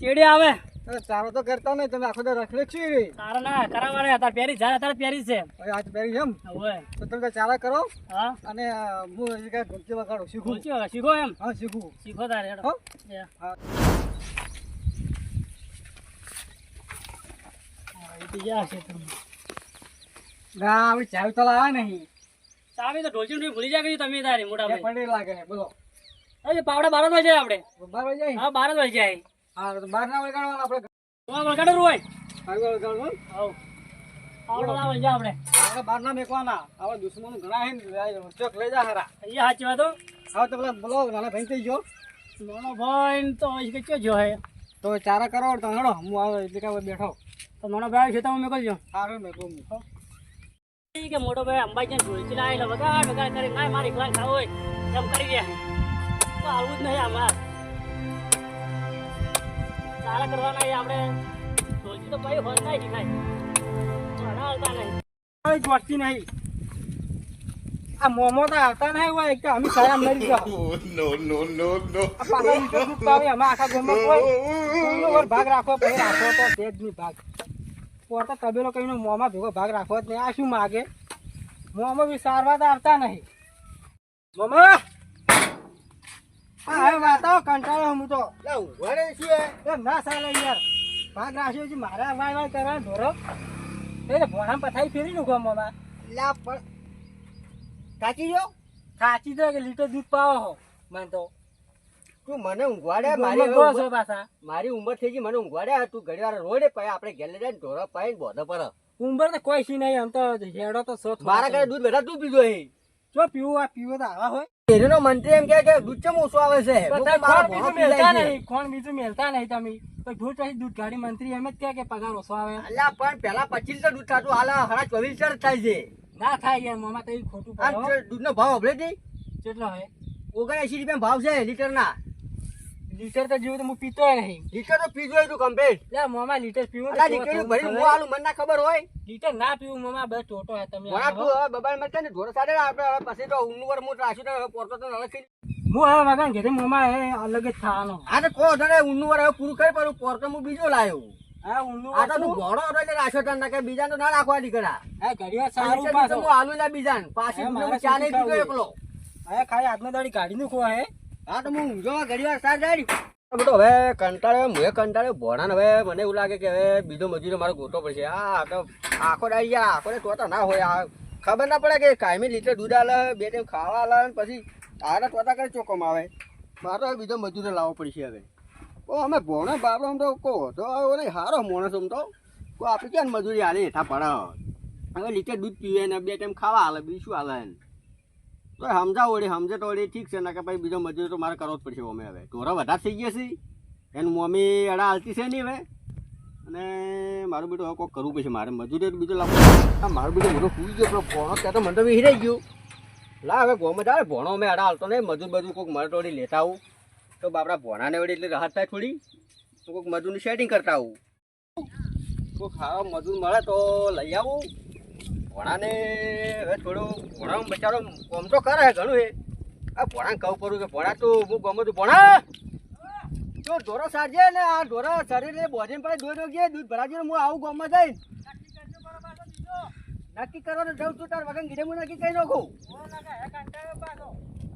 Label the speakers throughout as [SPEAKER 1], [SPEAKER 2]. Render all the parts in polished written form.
[SPEAKER 1] ચેડી આવે
[SPEAKER 2] ચારો તો કરતા નહીં તમે આખો તો રખડે છે રે
[SPEAKER 1] તારા ના કરાવવાને હતા પહેરી જાય તારે પહેરી છે
[SPEAKER 2] આજ પહેરી છે એમ
[SPEAKER 1] ઓય
[SPEAKER 2] તો તમે ચારા કરો
[SPEAKER 1] હા
[SPEAKER 2] અને હું હજી કાંઈ ઢોલકી વગાડું શીખું
[SPEAKER 1] શીખો એમ
[SPEAKER 2] હા શીખું
[SPEAKER 1] શીખો તારે હેડો
[SPEAKER 2] હો?
[SPEAKER 1] હા
[SPEAKER 2] ના હવે ચાવી તો લાવે નહીં
[SPEAKER 1] ચાવી તો ઢોલકી ભૂલી જાય ગઈ તમે તારી મોટા ભાઈ
[SPEAKER 2] પડી લાગે બોલો
[SPEAKER 1] અરે પાવડા 12 વાગે જાય આપણે
[SPEAKER 2] 12 વાગે જાય
[SPEAKER 1] હા 12 વાગે જાય
[SPEAKER 2] હા તો 12 ના વગાડવાના આપણે
[SPEAKER 1] વગાડો રોય
[SPEAKER 2] આગળ વગાડવાનું
[SPEAKER 1] આવ પાવડા લાવ જા આપણે
[SPEAKER 2] આપણે 12 ના મેકવાના આપણે દુશ્મનો ઘણા હે ને ચોક લઈ જા હારા
[SPEAKER 1] અહીંયા સાચી વાતો
[SPEAKER 2] હા તો પેલા બોલો નાના ભાઈ થઈ ગયો
[SPEAKER 1] નાનો ભાઈ તો અહીં કે જો હે
[SPEAKER 2] તો ચારા કરો તો હેડો હું આવે એટલે કાંઈ બેઠો
[SPEAKER 1] તો નાનો ભાઈ છે તમે મેકલજો
[SPEAKER 2] સારું મેં કહું
[SPEAKER 1] કે મોટો ભાઈ અંબાજી ઢોલકી લાવેલો વગાડ વગાડ કરી ના મારી ક્લાસ ખાવ હોય એમ કરી ગયા તો આવું જ નહીં આમાં સારા કરવાના એ આપણે ઢોલકી તો ભાઈ હોય નહીં શીખાય ઘણા આવતા નહીં
[SPEAKER 2] કોઈ જોડતી નહીં આ મોમો તો આવતા નહીં હોય એક તો અમે સારા મરી ગયા આ પાછા મીઠું દૂધ પાવે અમે આખા ગામમાં કોઈનો વાર ભાગ રાખો પછી રાખો તો તે જ નહીં ભાગ પોરતો તબેલો કહીને મોંમાં ભેગો ભાગ રાખવો જ નહીં આ શું માગે મોંમાં બી સારવા તો આવતા નહીં મોમા હા હવે વાતો કંટાળો હું તો ઉભરે છીએ ના ચાલે યાર ભાગ રાખ્યો છે મારે વાય વાય કરવાનો ઢોરો એટલે ભોણામાં પથારી ફેરી નું ગો મોમાં લા પણ કાચી જો કાચી તો કે લીટર દૂધ પાવો હો મને તો તું મને ઊંઘવાડે મારી ઉંમર થઈ ગઈ મને ઊંઘવાડે તું ઘડી વાર રોડે પાય આપણે ઘેર લઈ જાય ઢોરો પાય ને બોધો પર ઉંમર તો કોઈ સી નહીં આમ તો હેડો તો સો મારા ઘરે દૂધ બેઠા તું પીધો હે જો પીવું આ પીવો તો આવા હોય એનો મંત્રી એમ કે દૂધ ચમ ઓછું આવે છે કોણ બીજું મેલતા નહીં તમે તો દૂધ પછી દૂધ ગાડી મંત્રી એમ જ કે પગાર ઓછો આવે અલ્યા પણ પેલા 25 લીટર દૂધ થતું હાલ 24 લીટર થાય છે ના થાય યાર મામા તો ખોટું પડે દૂધ નો ભાવ હબળે છે કેટલો હે 79 રૂપિયા ભાવ છે લીટર ના લીટર તો જેવું તો હું પીતો નહીં લીટર તો પીજો તું કમ્પ્લીટ લે મામા લીટર પીવું અલા લીટર ભરી હું આલું મને ના ખબર હોય લીટર ના પીવું મામા બસ ટોટો હે તમે મોણા તું હવે બબાલ મત ને ઢોર સાડે આપણે હવે પછી તો ઉન્નું વર મોટ રાખ્યું તો હવે પોરતો તો અલગ થઈ હું હવે વાગન ઘરે મામા હે અલગ જ થાવાનો આ તો કો ધરે ઉન્નું વર હવે પૂરું કરી પણ પોરતો હું બીજો લાયો હા ઉન્નું આ તો તું ઘોડો હતો એટલે રાખ્યો તને કે બીજા તો ના રાખવા દીકરા હા ઘડીવાર સારું પાછો હું આલુ લા બીજા પાછી હું ચા નહીં પીતો એકલો હવે ખાલી આજનો દાડી કાઢી નું ખોવા હે હા તો હું ઊંઘો ઘડીવાર સાર જાય બેટો હવે કંટાળ્યો ભોણાને હવે મને એવું લાગે કે હવે બીજો મજૂરી મારો ગોતો પડશે આ તો આખો ડાળી ગયા આખો ને તોતા ના હોય આ ખબર ના પડે કે કાયમી લીટર દૂધ આલે બે ટાઈમ ખાવા આલે પછી આડા તોતા કરે ચોકમ આવે મારે હવે બીજો મજૂરી લાવવો પડશે હવે ઓ અમે ભોણો બાપડો આમ તો કહો તો નહીં સારો માણસ આમ તો આપણે ક્યાં મજૂરી આલે હેઠા પડે હવે લીટર દૂધ પીવે ને બે ટાઈમ ખાવા આલે બીજું શું આલે તો સમજાવો વળી સમજે તો વળી ઠીક છે ને કે ભાઈ બીજો મજૂરી તો મારે કરવો જ પડશે અમે હવે ઢોરા વધારે થઈ ગયા છે એનું મમ્મી અડા હાલતી છે નહીં હવે અને મારું બેટું હવે કોઈક કરવું પડશે મારે મજૂરી બીજો લાવો મારું બેટું મોટો ફૂઈ ગયો પેલો ભોણો ત્યાં તો મને તો હિરાઈ ગયું લા હવે ગોમાં જાય ભોણો અમે અડા હાલતો નહીં મજૂર બધું કોઈક મળે તો વળી લેતા આવું તો બાપડા ભોણાને વળી એટલે રાહત થાય થોડી તો કોઈક મજૂરનું સેટિંગ કરતા આવું કોઈક સારો મજૂર મળે તો લઈ આવું ભોણાને હવે થોડું ભોણા બચારો કોમ તો કરે ઘણું એ આ ભોણાને કહું કરું કે ભોણા તું હું ગમું તું ભોણા તો ઢોરો સારજે ને આ ઢોરો શરીરને બોધીને પડે દૂધ ગયે દૂધ ભરાજે હું આવું ગામમાં જઈને નક્કી કરવાનું જઉં છું તાર વગર ગીડે હું નક્કી કરી નાખું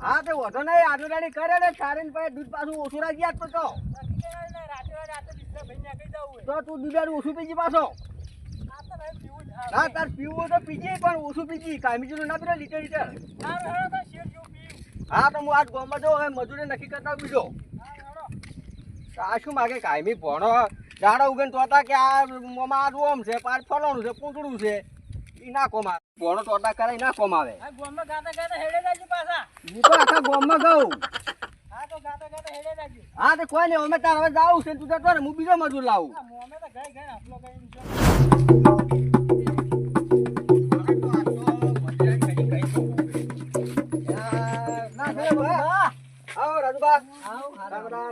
[SPEAKER 2] હા તો વધો નહીં આટલો દાડી કરે ને સારીને પછી દૂધ પાછું ઓછું રાખી આપતો તો તું દૂધ ઓછું પીજી પાછો હા તાર પીવું તો પીજી પણ ઓછું પીજી કાયમી જેવું ના પીને લીટર લીટર હા તો હું આજ ગામમાં જાઉં હવે મજૂરી નક્કી કરતા બીજો આ શું માગે કાયમી ભણો ઝાડા ઉગન તોતા કે આ મોમાં આ રોમ છે પાર ફલાણું છે પૂંટડું છે એ ના કોમ આવે ભણો તોતા કરે ના કોમ આવે હું તો આખા ગામમાં ગઉં હા તો કોઈ નહીં અમે તાર હવે જાવું છે તું જતો ને હું બીજો મજૂર લાવું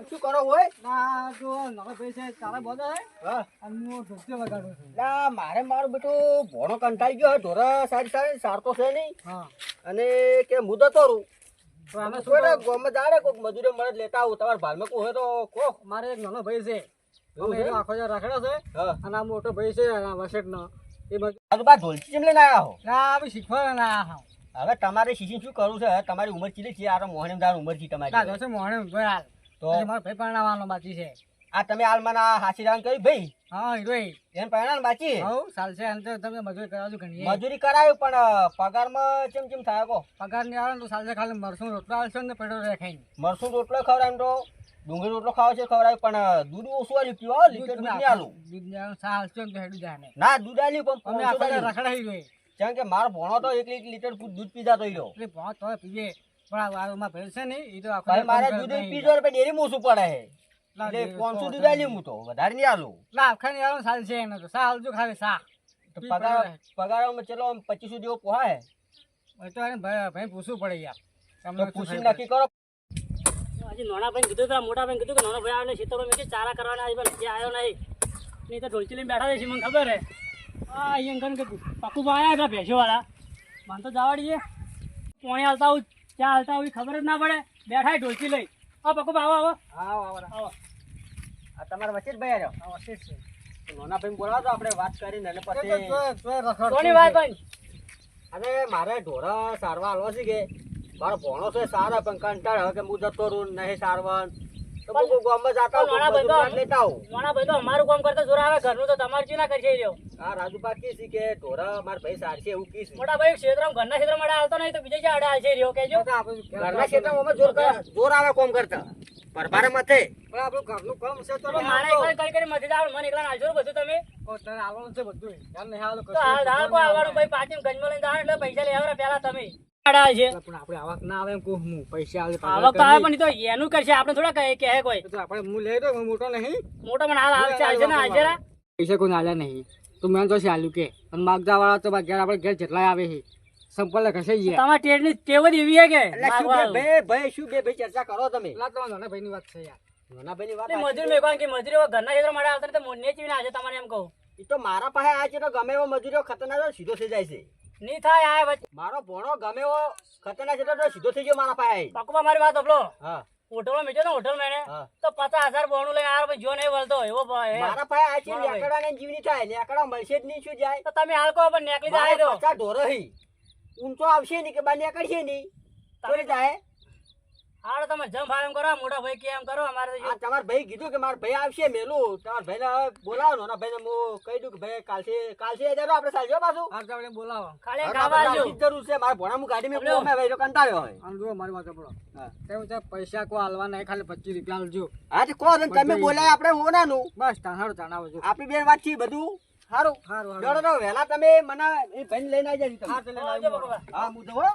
[SPEAKER 2] શું કરો હોય મારે મારું બેટું ભોણો કંટાળી ગયો ઢોરા સારી સારતો છે નહીં અને કે મુદત તો આને શું
[SPEAKER 3] કોઈ
[SPEAKER 2] કરું?
[SPEAKER 3] ગોમમાં જાડે કોક મજૂરી મળે તો લેતા આવું તમારા ભાલમાં કોઈ હોય તો કો
[SPEAKER 2] મારે એક નાનો ભાઈ છે
[SPEAKER 3] એવું
[SPEAKER 2] અમે
[SPEAKER 3] છે?
[SPEAKER 2] એનો આખો જા રાખેલો છે
[SPEAKER 3] હા
[SPEAKER 2] અને આ મોટો ભાઈ છે આ વસેટનો એ બધું
[SPEAKER 3] આ તો બા ઢોલકી જેમ લઈને આવ્યા હો
[SPEAKER 2] ના બી શીખવાડે ના
[SPEAKER 3] હવે તમારે શીશી શું કરવું છે હવે તમારી ઉંમર કેટલી છે આ તો મોહનીમ દાર ઉંમર છે તમારી
[SPEAKER 2] દાદો છે મોહણે ઉભો હાલ
[SPEAKER 3] તો
[SPEAKER 2] હજી મારો ભાઈ પરણાવવાનો બાકી છે
[SPEAKER 3] આ તમે હાલ મને આ હાસી રાન કરી ભાઈ
[SPEAKER 2] હા હીરોઈ
[SPEAKER 3] એને પહેણા બાકી
[SPEAKER 2] હવ ચાલશે અને તો તમે મજૂરી કરાવજો ઘણી
[SPEAKER 3] મજૂરી કરાયું પણ પગારમાં ચેમ થાય કો
[SPEAKER 2] પગાર ની આવે ને તો ચાલશે ખાલી મરસું રોટલો આવશે ને પેટો રે ખાઈને
[SPEAKER 3] મરસું રોટલો ખવડાય તો ડુંગળી રોટલો ખાવ છે ખવડાય પણ દૂધ ઓછું આલ્યું પીવા લીટર દૂધ નહીં આલું
[SPEAKER 2] દૂધ ને આવે ચા હાલશે ને તો હેડું જાય ને
[SPEAKER 3] ના દૂધ આલ્યું પણ
[SPEAKER 2] અમે
[SPEAKER 3] 500
[SPEAKER 2] આખો
[SPEAKER 3] આલ્યું.
[SPEAKER 2] રખડાઈ ગઈ
[SPEAKER 3] કેમ કે મારો ભણો તો 1 લીટર દૂધ પીધા તો રહ્યો
[SPEAKER 2] એટલે ભાત તો પીવે પણ આ વાળમાં ભેળ છે ને એ તો આખો
[SPEAKER 3] ભાઈ મારે દૂધ પીજો એટલે ડેરી ઓછું પડે છે
[SPEAKER 2] ના,
[SPEAKER 3] એટલે
[SPEAKER 2] ડેરી
[SPEAKER 3] 500
[SPEAKER 2] તો
[SPEAKER 3] દૂધ આલ્યું હું તો વધારે નહીં આલું
[SPEAKER 2] ના આખા ની આવે ચાલશે એને તો ચા હાલજો ખાલી ચા
[SPEAKER 3] તો પગારમાં ચલો 2500 જેવો પોહાય
[SPEAKER 2] એ તો એને ભાઈ પૂછવું પડે યાર
[SPEAKER 3] તો
[SPEAKER 2] તમને
[SPEAKER 3] પૂછી નક્કી કરો
[SPEAKER 1] હજી નાના ભાઈ કીધું પેલા મોટા ભાઈ કીધું કે નાનો ભાઈ આવે ખેતરો મેં કીધું ચારા કરવાના આવી પણ હજી આવ્યો નહીં તો ઢોલકી લઈને બેઠા છે મને ખબર હે હા અહીંયા કણ કે પાકું આવ્યા હતા ભેંસોવાળા મને તો જવા દઈએ પોણી હાલતા આવું ચા હાલતા આવું ખબર જ ના પડે બેઠા ઢોલકી લઈ હા પાકું આવો આવો
[SPEAKER 3] આવો
[SPEAKER 1] આવો
[SPEAKER 3] આ તમારા વચ્ચે જ ભાઈ આવ્યો નાના ભાઈ બોલાવો તો આપણે વાત કરીને એટલે પછી
[SPEAKER 1] કોની વાત ભાઈ
[SPEAKER 3] અરે મારે ઢોરા સારવા આલવા છે કે મારો ભણો છે સારા પણ કંટાળ હવે કે હું જતો રહું નહીં સારવાન તો હું ગામમાં જાતા હોઉં,
[SPEAKER 1] નાના ભાઈ
[SPEAKER 3] મજૂર લેતા આવું
[SPEAKER 1] નાના ભાઈ તો અમારું કામ કરતા જોર આવે ઘરનું તો તમારે ચી ના કરશે રહ્યો
[SPEAKER 3] આ રાજુપા કી છે કે ઢોરા મારા ભાઈ સારશે એવું કી છે
[SPEAKER 1] મોટા ભાઈ ક્ષેત્રમાં ઘરના ક્ષેત્રમાં માટે આવતો નહીં તો બીજે જ્યાં આડે આવશે રહ્યો કેજો
[SPEAKER 3] ઘરના ક્ષેત્રમાં અમે જોર આવે કોમ કરતા પરભારે મથે
[SPEAKER 2] પણ આપણું ઘરનું કામ છે તો
[SPEAKER 1] મારે એકલા કરી મથી જાવ મને એકલા નાલજો બધું તમે
[SPEAKER 2] તને આવવાનું છે બધું યાર નહીં આવવાનું
[SPEAKER 1] તો હાલ હાલ કોઈ આવવાનું ભાઈ પાછી ગંજમાં લઈને જાવ એટલે પૈસા લેવા પેલા તમે આડા છે
[SPEAKER 2] પણ આપણે આવક ના આવે એમ કહું હું પૈસા આવે
[SPEAKER 1] આવક તો આવે પણ ઈ તો એનું કરશે આપણે થોડા કહે કોઈ
[SPEAKER 2] તો આપણે હું લઈ દઉં હું મોટો નહીં
[SPEAKER 1] મોટો પણ હાલ હાલ ચાલશે ને હાજર
[SPEAKER 2] પૈસા કોઈ આલ્યા નહીં તું મેં તો આલ્યું કે અને માગદા વાળા તો ઘેર આપણે ઘેર જેટલા આવે છે સંપલ કશે ગયા
[SPEAKER 1] તમારા ટેડની ટેવ જ એવી છે કે
[SPEAKER 3] એટલે શું બે ભાઈ શું બે ભાઈ ચર્ચા કરો તમે
[SPEAKER 2] એટલા તો નાના ભાઈની વાત છે યાર
[SPEAKER 3] નાના ભાઈની વાત
[SPEAKER 1] મજૂર મેં કહ્યું કે મજૂરી હવે ઘરના ક્ષેત્ર માટે આવતા તો મોને ચીવીને આજે તમારે એમ કહું
[SPEAKER 3] એ તો મારા પાસે આ છે તો ગમે એવો મજૂરીઓ ખતરનાક હોય, સીધો થઈ જાય છે
[SPEAKER 1] નહીં થાય આ વચ્ચે
[SPEAKER 3] મારો ભણો ગમે એવો ખતરનાક છે તો સીધો થઈ ગયો મારા પાસે
[SPEAKER 1] પાકુમાં મારી વાત સાંભળો
[SPEAKER 3] હા
[SPEAKER 1] હોટલમાં મેચો ને હોટલ મેને
[SPEAKER 3] હા.
[SPEAKER 1] તો 50,000 બોણું લઈને આવ્યો પછી જો નહીં વળતો એવો ભાઈ
[SPEAKER 3] મારા પાસે આ છે
[SPEAKER 1] બરાબર.
[SPEAKER 3] નેકડા ને જીવની થાય નેકડા મળશે જ નહીં શું જાય
[SPEAKER 1] તો તમે હાલ કહો પણ નેકળી જાય તો
[SPEAKER 3] 50 ઢોરો હી ઊંચો આવશે નહીં કે બા નેકળશે નહીં થોડી જાય
[SPEAKER 1] હાલો તમે જમ ફાર એમ કરો મોટા ભાઈ કે એમ કરો અમારે તો
[SPEAKER 3] આ તમારા ભાઈ કીધું કે મારા ભાઈ આવશે મેલું તમારા ભાઈને હવે બોલાવો ને ભાઈને હું કહી દઉં કે ભાઈ કાલથી હજારો આપણે ચાલજો પાછું
[SPEAKER 2] આ આપણે બોલાવો
[SPEAKER 1] ખાલી
[SPEAKER 3] હવે
[SPEAKER 1] ખાવા
[SPEAKER 3] આપણે
[SPEAKER 1] આવજો
[SPEAKER 3] આવવાની જ જરૂર છે મારા ભણા હું ગાડી મેં કોમે ભાઈ તો કંટાળ્યો હોય
[SPEAKER 2] આમ જુઓ મારી વાત સાંભળો
[SPEAKER 3] હા.
[SPEAKER 2] તેમ છે પૈસા કો હાલવા નહીં ખાલી 25 રૂપિયા આલજો
[SPEAKER 3] હા તો કહો ને તમે બોલાય આપણે હોનાનું
[SPEAKER 2] બસ તાહારો જણાવજો
[SPEAKER 3] આપણી બેન વાત છે બધું સારું
[SPEAKER 2] સારું
[SPEAKER 3] જોડો તો વહેલા તમે મને એ ભાઈને લઈને આવી જજો
[SPEAKER 2] હા,
[SPEAKER 3] તમે.
[SPEAKER 2] તો લઈને
[SPEAKER 1] આવજો
[SPEAKER 2] આવજો.
[SPEAKER 1] બરોબર.
[SPEAKER 3] હા હું જઉં હો.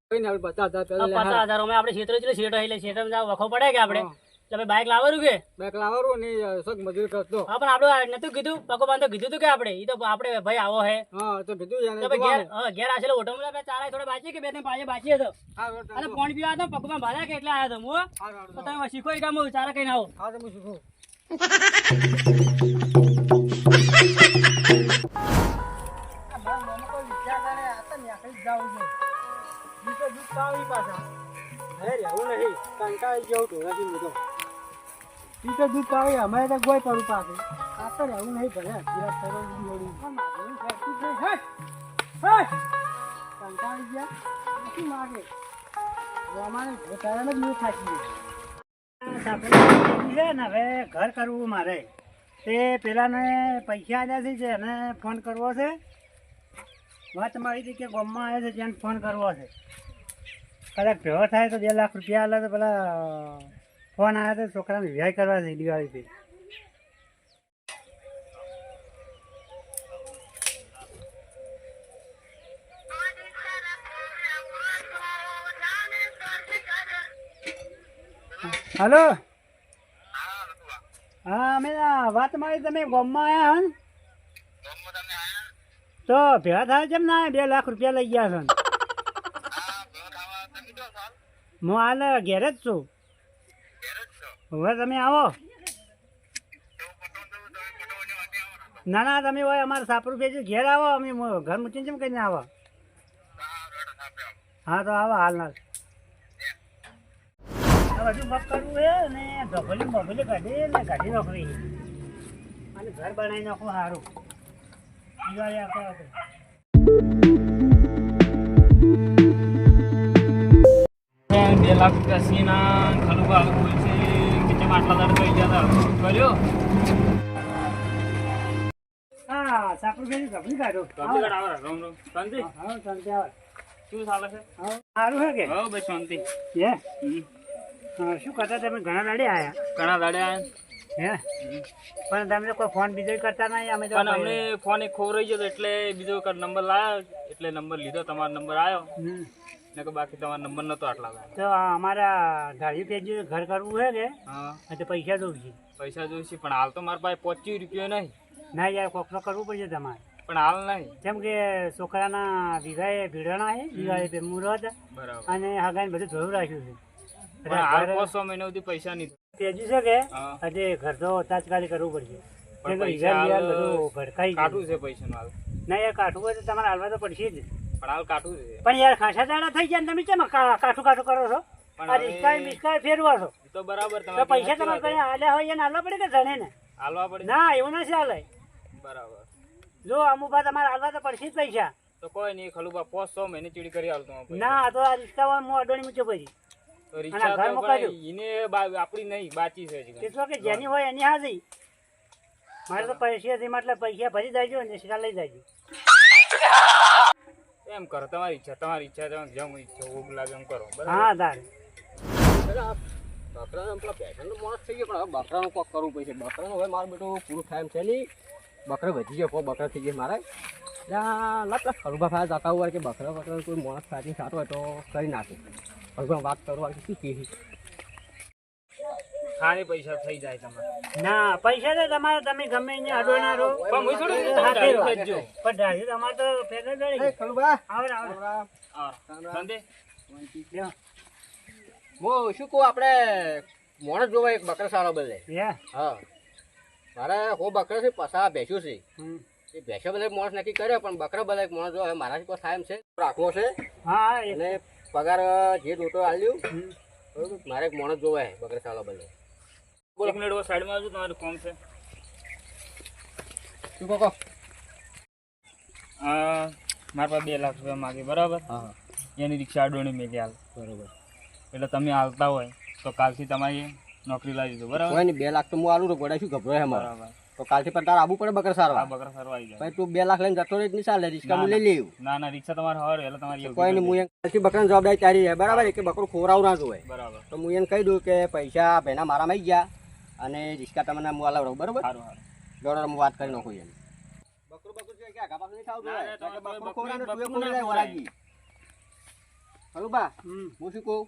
[SPEAKER 2] કોઈ નહીં આપણે 50,000 પહેલા લે
[SPEAKER 1] 50,000 અમે આપણે ક્ષેત્ર એટલે ક્ષેત્ર એટલે ક્ષેત્રમાં જાવ વખો પડે કે આપણે એટલે ભાઈ બાઇક લાવવાનું કે
[SPEAKER 2] બેક લાવવાનું ને સગ મજૂરી કરતો
[SPEAKER 1] હા પણ આપણે નતું કીધું પકો બાંધો કીધું તું કે આપણે ઈ તો આપણે ભાઈ આવો હે
[SPEAKER 2] હા તો કીધું એને
[SPEAKER 1] તો ભાઈ ઘેર ઘેર આશેલો હોટલમાં આપણે ચારાય થોડા બાકી કે બે ત્રણ પાછે બાકી હતો અને પાણી પીવા હતો પકમાં ભાડા કે એટલે આવ્યો હતો હું તો તમે શીખો ઈ કામ ચારા કઈ આવો
[SPEAKER 2] હા તો હું શીખું દૂધ પાવી અમારે તો ગોય પડું પાસે આ તો રહેવું નહીં ભલે કંટાળી ગયા શું માગે અમારે ઘટાડાને જ નહીં થાકી
[SPEAKER 4] છે ને હવે ઘર કરવું મારે તે પેલાને પૈસા આવ્યા છે એને ફોન કરવો છે વાત મારી હતી કે ગામમાં આવ્યા છે જેને ફોન કરવો છે કદાચ ભેગો થાય તો 2 લાખ રૂપિયા આલે તો પેલા ફોન આવ્યા તો છોકરાને વિવાહ કરવા છે દિવાળીથી હલો હા અમે વાત મારી તમે ગામમાં આવ્યા હો તો ભેગા થાય કેમ ના 2 લાખ રૂપિયા લઈ ગયા છો હું હાલ ઘેર જ છું હવે તમે આવો ના ના તમે હોય અમારે સાપરું ભેજી ઘેર આવો અમે ઘર મૂકીને કેમ કરીને આવો હા તો આવો હાલ ના આ બધું મગ કરવું છે અને ઢોકળી કાઢી ને કાઢી નાખવી અને ઘર બનાવી નાખવું સારું દિવાળી આવતા હતો
[SPEAKER 1] 2 લાખ રૂપિયા સીના ખલું આવું બોલ છે કે તેમ આટલા દાડ થઈ ગયા હતા કર્યો
[SPEAKER 4] હા સાપુ બેની ઢોકળી કાઢો
[SPEAKER 1] શાંતિ આવો રામ રામ શાંતિ
[SPEAKER 4] હા શાંતિ આવે
[SPEAKER 1] શું ચાલે છે
[SPEAKER 4] હા સારું છે કે
[SPEAKER 1] હો ભાઈ શાંતિ
[SPEAKER 4] હે હા શું કરતા તમે ઘણા દાડે આયા
[SPEAKER 1] ઘણા દાડે આયા
[SPEAKER 4] હે પણ તમે કોઈ ફોન બીજો કરતા નહીં અમે તો
[SPEAKER 1] પણ અમને ફોન એક ખોવાઈ ગયો એટલે બીજો એક નંબર લાવ્યો એટલે નંબર લીધો તમારો નંબર આવ્યો
[SPEAKER 4] હમ.
[SPEAKER 1] ને કે બાકી તમારો નંબર નતો આટલા લાવ્યો
[SPEAKER 4] તો અમારા ઢાળી પેજ ઘર કરવું છે કે
[SPEAKER 1] હા
[SPEAKER 4] તો પૈસા દઉં છે
[SPEAKER 1] પૈસા જોઈશે પણ હાલ તો મારા પાસે 25 રૂપિયા નહીં
[SPEAKER 4] ના યાર કોક તો કરવું પડશે તમારે
[SPEAKER 1] પણ હાલ નહીં
[SPEAKER 4] કેમ કે છોકરાના વિવાહે ભીડણા છે દિવાળી મુહૂર્ત
[SPEAKER 1] બરાબર
[SPEAKER 4] અને હગાઈને બધું ધોયું રાખ્યું છે
[SPEAKER 1] પણ હાલ 500 મહિના સુધી પૈસા નહીં
[SPEAKER 4] તેજી છે કે
[SPEAKER 1] હા.
[SPEAKER 4] આજે ઘર તો તાત્કાલિક કરવું પડશે
[SPEAKER 1] પણ
[SPEAKER 4] કેમ કે
[SPEAKER 1] પૈસા
[SPEAKER 4] હિસાબ
[SPEAKER 1] હાલ
[SPEAKER 4] બધું ભડકાઈ ગયું.
[SPEAKER 1] કાઠું છે પૈસાનું હાલ
[SPEAKER 4] ના યાર કાઠું હોય તો તમારે હાલવા તો પડશે જ
[SPEAKER 1] પણ હાલ કાઠું છે
[SPEAKER 4] પણ યાર ખાસા દાડા થઈ ગયા ને તમે કેમ કાઠું કાઠું કરો છો
[SPEAKER 1] પણ
[SPEAKER 4] આ
[SPEAKER 1] હવે-
[SPEAKER 4] રિસ્કા બિસ્કા ફેરવા છો
[SPEAKER 1] એ તો બરાબર
[SPEAKER 4] તો
[SPEAKER 1] તમારે
[SPEAKER 4] પૈસા તમારે કઈ હાલ્યા હોય એને હાલવા પડે કે જણે ને
[SPEAKER 1] હાલવા પડે
[SPEAKER 4] ના એવું નથી હાલે
[SPEAKER 1] બરાબર
[SPEAKER 4] જો અમુક વાર તમારે હાલવા તો પડશે જ પૈસા
[SPEAKER 1] તો કોઈ નહીં ખલુબા 500 મહિને ચીડી કરી હાલતો હું પૈસા.
[SPEAKER 4] ના તો આ રિસ્કા હોય હું અડોણી મૂકે પછી
[SPEAKER 1] તો
[SPEAKER 4] અને
[SPEAKER 1] રિક્ષા
[SPEAKER 4] ઘર
[SPEAKER 1] તો
[SPEAKER 4] મુકાઈ
[SPEAKER 1] પણ એને આપણી નહીં બાચી છે હજી.
[SPEAKER 4] એટલો કે જેની હોય એની હાજરી મારે તો પૈસા થી એટલે પૈસા ભરી જાયજો ને રિસ્કા લઈ જાયજો
[SPEAKER 1] એમ કરો તમારી ઈચ્છા તમે જેમ ઈચ્છા ભૂખ લાગે એમ કરો બરાબર
[SPEAKER 4] હા તારે
[SPEAKER 3] બકરાનો પેલા પેશનનો માણસ થઈ ગયો પણ હવે બકરાનું કોક કરવું પડશે બકરાનું હવે મારું બેટું પૂરું થાય એમ છે નહીં બકરા વધી ગયો કોઈ બકરા થઈ ગયા મારે લાપલા ખરુભા ફાયા જતા હોય કે બકરા કોઈ માણસ ફાટી સારો હોય તો કરી નાખે ખરુભા વાત કરવા કે શું કહે
[SPEAKER 1] ખાલી પૈસા થઈ જાય તમારે
[SPEAKER 4] ના પૈસા તો તમારે તમે ગમે એને અડોણા રહો
[SPEAKER 1] પણ હું થોડું
[SPEAKER 4] હાથે રહો.
[SPEAKER 1] ડાળી જ જો.
[SPEAKER 4] પણ ડાળી તમારે તો ફેરવે દળી.
[SPEAKER 3] ખરુભા
[SPEAKER 4] આવડે આવડે
[SPEAKER 1] હા સંદે
[SPEAKER 4] લ્યો.
[SPEAKER 3] હું શું કહું આપણે માણસ જોવા એક બકરા સારો બદલે
[SPEAKER 4] યા.
[SPEAKER 3] હા મારે હો બકરા છે પસા ભેંસ્યું છે
[SPEAKER 4] હમ.
[SPEAKER 3] એ ભેંસો બધા માણસ નક્કી કર્યો પણ બકરા બધા એક માણસ જો હવે મારાથી કોઈ થાય એમ છે રાખવો છે
[SPEAKER 4] હા એ.
[SPEAKER 3] અને પગાર જે દોટો આલ્યું
[SPEAKER 4] હમ.
[SPEAKER 3] બરોબર મારે એક માણસ જોવા હે બકરા સારો બદલે
[SPEAKER 1] એક મિનિટ વો સાઈડમાં આવજો તમારું કોમ છે
[SPEAKER 3] શું કહો
[SPEAKER 1] મારા પાસે 2 લાખ રૂપિયા માગે બરાબર
[SPEAKER 3] હા હા
[SPEAKER 1] એની રિક્ષા અડોણી મેલી હાલ
[SPEAKER 3] બરોબર
[SPEAKER 1] એટલે તમે હાલતા હોય તો કાલથી તમારી નોકરી લાવી દીધો બરાબર
[SPEAKER 3] કોઈ નહીં 2 લાખ તો હું આલું ગોડા શું ગભરાય અમારે
[SPEAKER 1] બરાબર
[SPEAKER 3] તો કાલથી પણ તારે આવવું પડે બકરા
[SPEAKER 1] આ
[SPEAKER 3] સારવા
[SPEAKER 1] બકરા સારું આવી જાય
[SPEAKER 3] ભાઈ તું 2 લાખ લઈને જતો રહી જ નહીં ચાલે રિસ્કા હું લઈ લેવું
[SPEAKER 1] ના ના રિક્ષા તમારે હવે એટલે તમારી એવું
[SPEAKER 3] કોઈ નહીં હું એને કાલથી બકરાની જવાબદારી તારી છે બરાબર કે બકરું ખોરાવું ના જોવે
[SPEAKER 1] બરાબર
[SPEAKER 3] તો હું એને કહી દઉં કે પૈસા ભાઈના મારામાં આવી ગયા અને રિસ્કા તમને હું અલાવડું બરાબર
[SPEAKER 1] સારું સારું
[SPEAKER 3] દોડો હું વાત કરી નાખું એને બકરું છે કે આગા પાછું નહીં ખાવું જોઈએ કારણ કે બકરું ખવડાવે તો તું એ ખવડાવી જાય વરાજી હલો બા
[SPEAKER 4] હમ.
[SPEAKER 3] હું શું કહું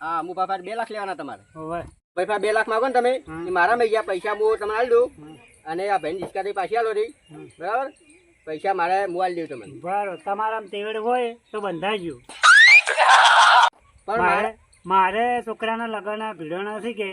[SPEAKER 3] હા હું બાપા 2 લાખ લેવાના તમારે
[SPEAKER 4] હોવે.
[SPEAKER 3] ભાઈ 2 લાખ માંગો ને તમે
[SPEAKER 4] હમ.
[SPEAKER 3] એ મારામાં ગયા પૈસા હું તમને આલી દઉં
[SPEAKER 4] હમ.
[SPEAKER 3] અને આ ભાઈ રિસ્કાથી પાછી આલો રહી
[SPEAKER 4] હમ.
[SPEAKER 3] બરાબર પૈસા મારે હું આલી દઉં તમને
[SPEAKER 4] બરાબર તમારામાં તેવડ હોય તો બંધાઈ ગયું
[SPEAKER 3] પણ
[SPEAKER 4] મારે મારે છોકરાના લગ્ન ભીડોના છે કે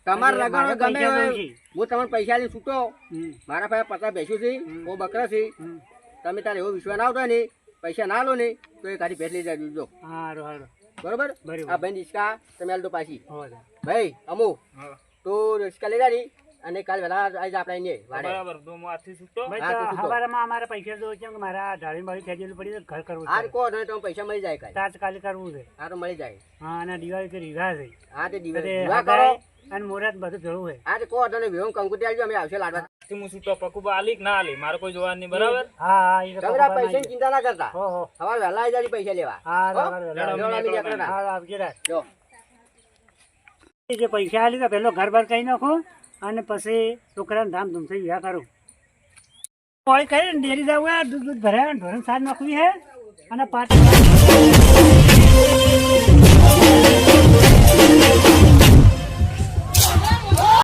[SPEAKER 3] તમારે
[SPEAKER 4] એટલે
[SPEAKER 3] લગાડો
[SPEAKER 4] મારે
[SPEAKER 3] ગમે
[SPEAKER 4] પૈસા
[SPEAKER 3] હોય.
[SPEAKER 4] જોઈશે.
[SPEAKER 3] હું તમને પૈસા લઈ છૂટો
[SPEAKER 4] હમ.
[SPEAKER 3] મારા પાસે 50 ભેંસું છે
[SPEAKER 4] હમ.
[SPEAKER 3] બહુ બકરા છે
[SPEAKER 4] હમ.
[SPEAKER 3] તમે તારે એવો વિશ્વાસ ના આવતો ને પૈસા ના લો ને તો એ કાઢી ભેટ લઈ જાય જો
[SPEAKER 4] હારું હારું
[SPEAKER 3] બરોબર
[SPEAKER 4] બરાબર.
[SPEAKER 3] આ ભાઈ રિસ્કા તમે આલી દો પાછી
[SPEAKER 4] હોવે.
[SPEAKER 3] ભાઈ અમુ
[SPEAKER 1] હા
[SPEAKER 3] તો રિસ્કા લઈ જાય અને કાલ વહેલા આવી આપણે અહીંયા વાડે
[SPEAKER 1] બરાબર તો હું આજથી છૂટતો
[SPEAKER 4] ભાઈ
[SPEAKER 3] હા,
[SPEAKER 4] તો
[SPEAKER 3] તો શું કહો?
[SPEAKER 4] હવારમાં અમારે પૈસા જોવે છે કે મારા ઢાળી માળી ખેંચેલું પડી તો ઘર કરવું
[SPEAKER 3] આ
[SPEAKER 4] છે
[SPEAKER 3] કહો ને તો પૈસા મળી જાય કાલ
[SPEAKER 4] તાત્કાલિક કરવું છે
[SPEAKER 3] આ તો મળી જાય
[SPEAKER 4] હા અને દિવાળી તો રીવા છે
[SPEAKER 3] આ તે દિવસ
[SPEAKER 4] એટલે
[SPEAKER 3] વિવાહ કરો
[SPEAKER 4] હગાઈ અને મુહૂર્ત બધું જોવું છે
[SPEAKER 3] આ તે કહો તને વિહોમ કંકુતી આવજો અમે આવશે લાડવા
[SPEAKER 1] હું છૂટો પકુબા આલી કે ના આલી મારે કોઈ જોવાનું નહીં બરાબર
[SPEAKER 4] હા હા એ તો
[SPEAKER 3] તમે આ
[SPEAKER 4] પપ્પા
[SPEAKER 3] પૈસાની
[SPEAKER 4] નાઈ.
[SPEAKER 3] ચિંતા ના કરતા
[SPEAKER 4] હો હો
[SPEAKER 3] સવારે વહેલા આવી જાય પૈસા લેવા
[SPEAKER 4] હા
[SPEAKER 3] હો?
[SPEAKER 4] બરાબર,
[SPEAKER 1] લેડો,
[SPEAKER 4] બરાબર.
[SPEAKER 3] લેવડાવી
[SPEAKER 1] નીકળો
[SPEAKER 3] નીકળો ના.
[SPEAKER 4] હા આવજે રાત.
[SPEAKER 3] જો
[SPEAKER 4] જે પૈસા આલી તો પેલો ઘર બાર કહી નાખો અને પછી છોકરાને ધામધૂમથી વિવાહ કરું કોળી કરીને ડેરી જવું હે દૂધ દૂધ ભરાય ઢોરણ સાર નાખવી હે અને પાછી